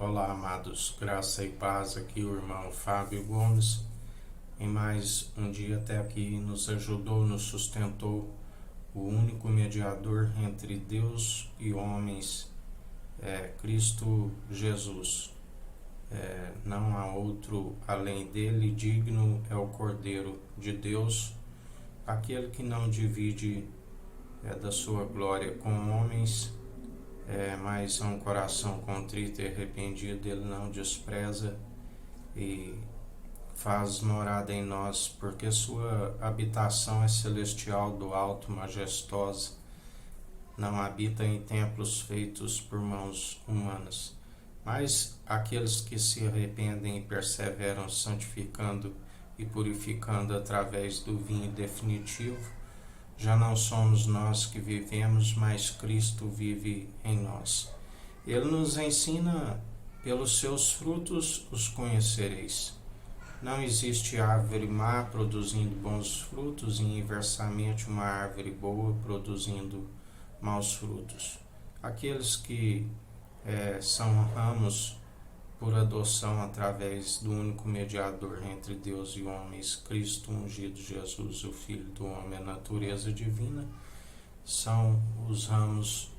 Olá, amados, graça e paz, aqui o irmão Fábio Gomes. Em mais um dia até aqui nos ajudou, nos sustentou o único mediador entre Deus e homens, Cristo Jesus. Não há outro além dele, digno é o Cordeiro de Deus, aquele que não divide da sua glória com homens, mas um coração contrito e arrependido ele não despreza e faz morada em nós, porque sua habitação é celestial, do alto, majestosa, não habita em templos feitos por mãos humanas. Mas aqueles que se arrependem e perseveram santificando e purificando através do vinho definitivo, já não somos nós que vivemos, mas Cristo vive em nós. Ele nos ensina: pelos seus frutos os conhecereis. Não existe árvore má produzindo bons frutos e inversamente uma árvore boa produzindo maus frutos. Aqueles que são ramos por adoção através do único mediador entre Deus e homens, Cristo ungido, Jesus, o Filho do homem, a natureza divina, são os ramos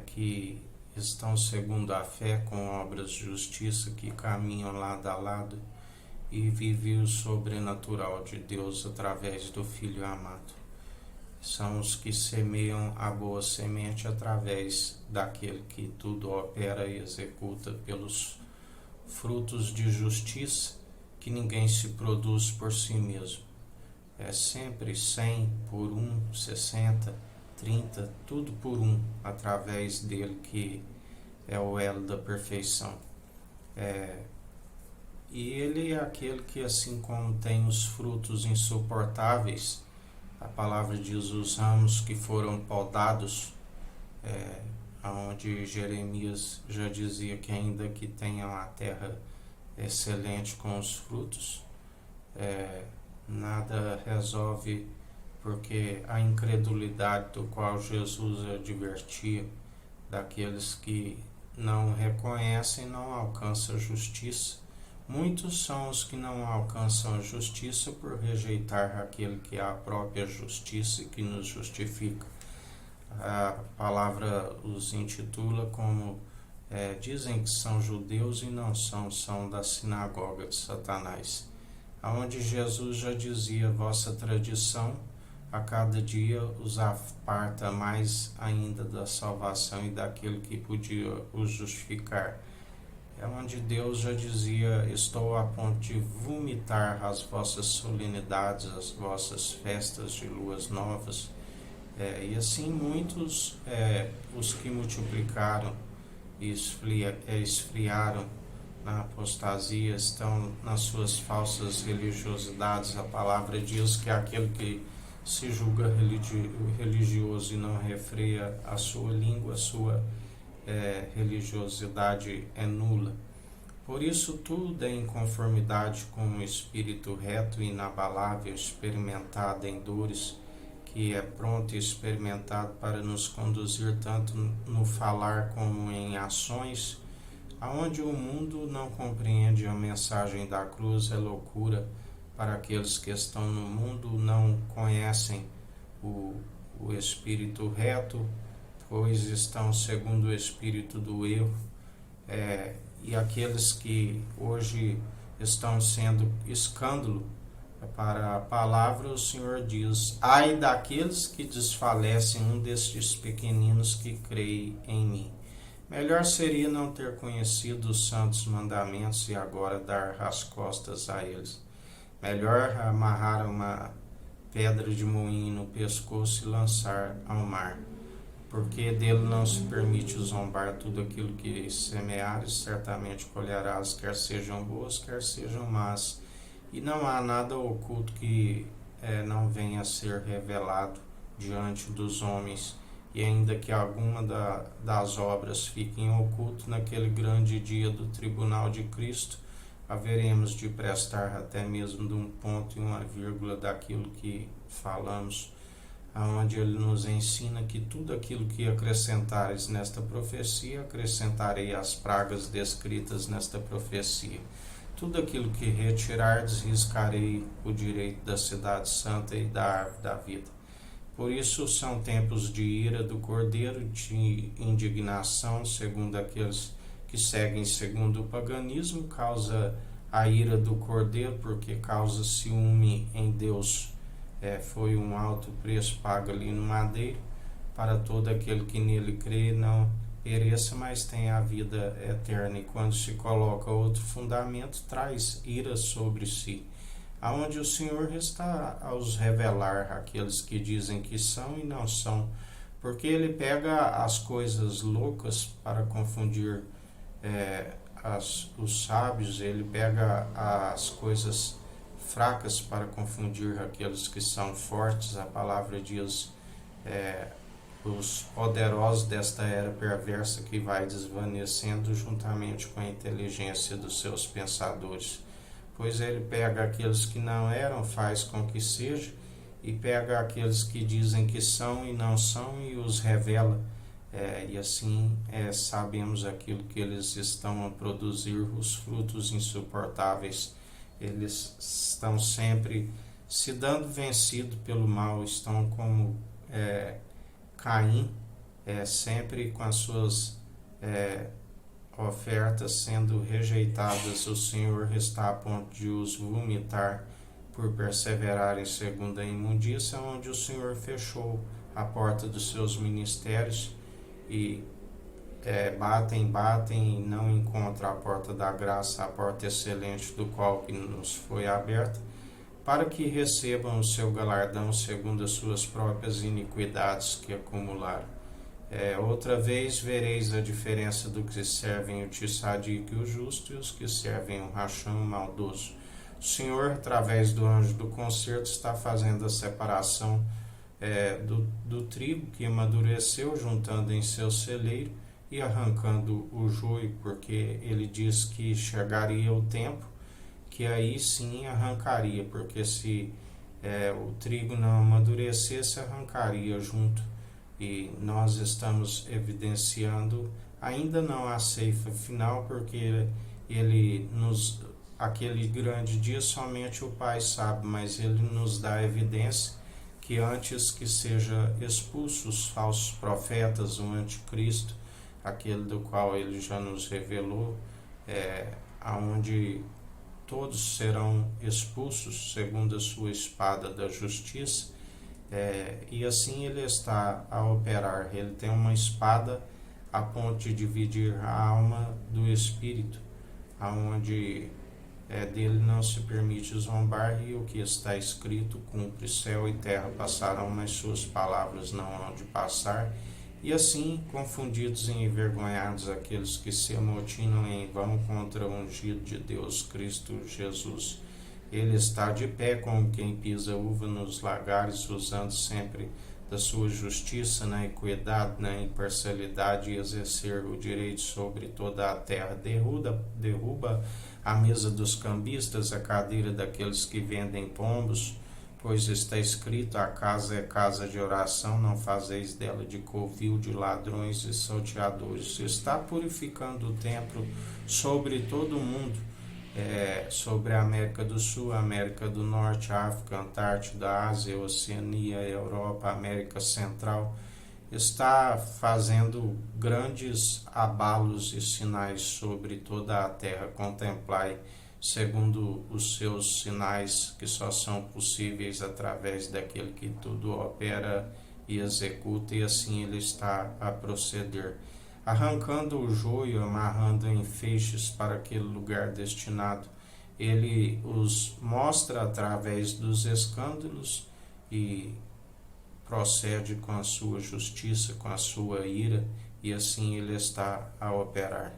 que estão segundo a fé, com obras de justiça, que caminham lado a lado e vivem o sobrenatural de Deus através do Filho amado. São os que semeiam a boa semente através daquele que tudo opera e executa pelos frutos de justiça, que ninguém se produz por si mesmo. É sempre 100 por 1, 60, 30, tudo por um, através dele que é o elo da perfeição. E ele é aquele que, assim como tem os frutos insuportáveis, a palavra diz os ramos que foram podados, onde Jeremias já dizia que ainda que tenham a terra excelente com os frutos, nada resolve, porque a incredulidade do qual Jesus advertia, daqueles que não reconhecem, não alcançam a justiça. Muitos são os que não alcançam a justiça por rejeitar aquele que é a própria justiça e que nos justifica. A palavra os intitula como dizem que são judeus e não são da sinagoga de Satanás, aonde Jesus já dizia: vossa tradição a cada dia os aparta mais ainda da salvação e daquele que podia os justificar. É onde Deus já dizia: estou a ponto de vomitar as vossas solenidades, as vossas festas de luas novas. E assim muitos, os que multiplicaram e esfriaram na apostasia, estão nas suas falsas religiosidades. A palavra diz que aquele que se julga religioso e não refreia a sua língua, a sua religiosidade é nula. Por isso tudo é em conformidade com o espírito reto e inabalável, experimentado em dores, que é pronto e experimentado para nos conduzir tanto no falar como em ações. Aonde o mundo não compreende a mensagem da cruz, é loucura para aqueles que estão no mundo, não conhecem o espírito reto, pois estão segundo o espírito do erro, e aqueles que hoje estão sendo escândalo para a palavra, o Senhor diz: ai daqueles que desfalecem um destes pequeninos que creem em mim. Melhor seria não ter conhecido os santos mandamentos e agora dar as costas a eles. Melhor amarrar uma pedra de moinho no pescoço e lançar ao mar, porque dele não se permite zombar. Tudo aquilo que semeares certamente colherás, quer sejam boas, quer sejam más. E não há nada oculto que não venha a ser revelado diante dos homens. E ainda que alguma das obras fiquem ocultas, naquele grande dia do tribunal de Cristo, haveremos de prestar até mesmo de um ponto e uma vírgula daquilo que falamos onde ele nos ensina que tudo aquilo que acrescentares nesta profecia, acrescentarei as pragas descritas nesta profecia. Tudo aquilo que retirardes, riscarei o direito da cidade santa e da árvore da vida. Por isso são tempos de ira do cordeiro, de indignação, segundo aqueles que seguem segundo o paganismo, causa a ira do cordeiro, porque causa ciúme em Deus. Foi um alto preço pago ali no madeiro, para todo aquele que nele crê não pereça, mas tenha a vida eterna. E quando se coloca outro fundamento, traz ira sobre si, aonde o Senhor está a os revelar aqueles que dizem que são e não são, porque ele pega as coisas loucas para confundir os sábios, ele pega as coisas fracas para confundir aqueles que são fortes. A palavra diz os poderosos desta era perversa, que vai desvanecendo juntamente com a inteligência dos seus pensadores. Pois ele pega aqueles que não eram, faz com que seja, e pega aqueles que dizem que são e não são e os revela. E assim sabemos aquilo que eles estão a produzir, os frutos insuportáveis. Eles estão sempre se dando vencido pelo mal, estão como Caim, sempre com as suas ofertas sendo rejeitadas. O Senhor está a ponto de os vomitar por perseverarem segundo a imundícia, onde o Senhor fechou a porta dos seus ministérios e batem e não encontram a porta da graça, a porta excelente do qual que nos foi aberta, para que recebam o seu galardão segundo as suas próprias iniquidades que acumularam. Outra vez vereis a diferença do que servem o tissadico e o justo, e os que servem o rachão maldoso. O Senhor, através do anjo do concerto, está fazendo a separação do trigo que amadureceu, juntando em seu celeiro e arrancando o joio, porque ele diz que chegaria o tempo que aí sim arrancaria, porque se o trigo não amadurecesse, arrancaria junto. E nós estamos evidenciando, ainda não a ceifa final, porque aquele grande dia somente o Pai sabe, mas ele nos dá evidência que antes que seja expulso os falsos profetas, o anticristo, aquele do qual ele já nos revelou, aonde todos serão expulsos segundo a sua espada da justiça, e assim ele está a operar. Ele tem uma espada a ponto de dividir a alma do espírito, aonde dele não se permite zombar, e o que está escrito cumpre. Céu e terra passarão, mas suas palavras não hão de passar. E assim, confundidos e envergonhados aqueles que se amotinam em vão contra o ungido de Deus, Cristo Jesus. Ele está de pé como quem pisa uva nos lagares, usando sempre da sua justiça, na equidade, na imparcialidade, e exercer o direito sobre toda a terra. Derruba a mesa dos cambistas, a cadeira daqueles que vendem pombos, pois está escrito: a casa é casa de oração, não fazeis dela de covil de ladrões e salteadores. Está purificando o templo sobre todo o mundo, sobre a América do Sul, América do Norte, África, Antártida, Ásia, Oceania, Europa, América Central. Está fazendo grandes abalos e sinais sobre toda a terra. Contemplai segundo os seus sinais, que só são possíveis através daquele que tudo opera e executa, e assim ele está a proceder, arrancando o joio, amarrando em feixes para aquele lugar destinado. Ele os mostra através dos escândalos e procede com a sua justiça, com a sua ira, e assim ele está a operar.